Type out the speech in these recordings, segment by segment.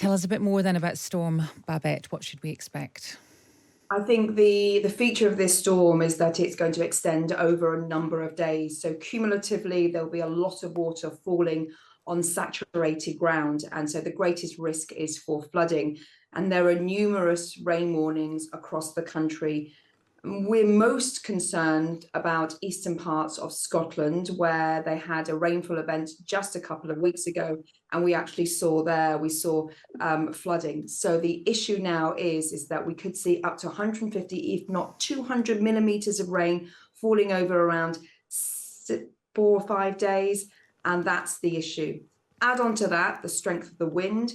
Tell us a bit more then about Storm Babet. What should we expect? I think the feature of this storm is that it's going to extend over a number of days. So cumulatively, there'll be a lot of water falling on saturated ground. And so the greatest risk is for flooding. And there are numerous rain warnings across the country. We're most concerned about eastern parts of Scotland, where they had a rainfall event just a couple of weeks ago, and we actually saw flooding. So the issue now is that we could see up to 150, if not 200 millimetres of rain falling over around 4 or 5 days, and that's the issue. Add on to that the strength of the wind.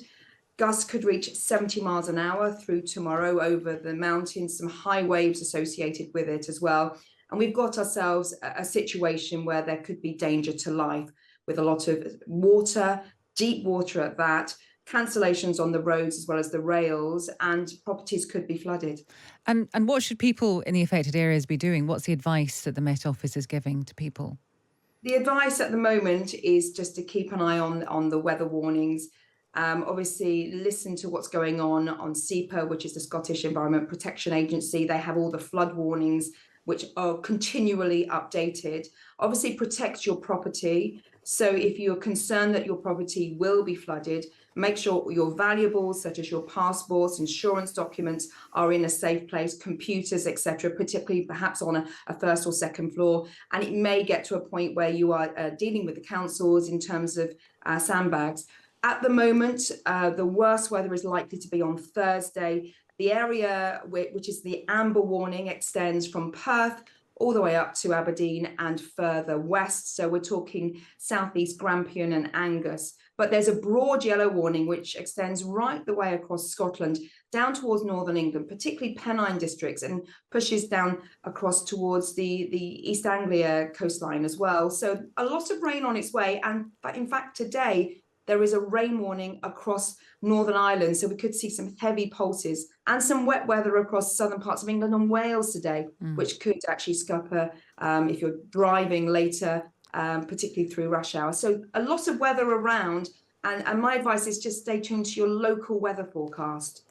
Gusts could reach 70 miles an hour through tomorrow over the mountains, some high waves associated with it as well. And we've got ourselves a situation where there could be danger to life with a lot of water, deep water at that, cancellations on the roads as well as the rails, and properties could be flooded. And what should people in the affected areas be doing? What's the advice that the Met Office is giving to people? The advice at the moment is just to keep an eye on the weather warnings. Obviously, listen to what's going on SEPA, which is the Scottish Environment Protection Agency. They have all the flood warnings, which are continually updated. Obviously, protect your property. So if you're concerned that your property will be flooded, make sure your valuables, such as your passports, insurance documents, are in a safe place, computers, etc., particularly perhaps on a first or second floor. And it may get to a point where you are dealing with the councils in terms of sandbags. At the moment, the worst weather is likely to be on Thursday. The area which is the amber warning extends from Perth all the way up to Aberdeen and further west. So we're talking southeast Grampian and Angus. But there's a broad yellow warning which extends right the way across Scotland, down towards northern England, particularly Pennine districts, and pushes down across towards the East Anglia coastline as well. So a lot of rain on its way. But in fact, today, there is a rain warning across Northern Ireland, so we could see some heavy pulses and some wet weather across southern parts of England and Wales today, which could actually scupper if you're driving later, particularly through rush hour. So a lot of weather around, and my advice is just stay tuned to your local weather forecast.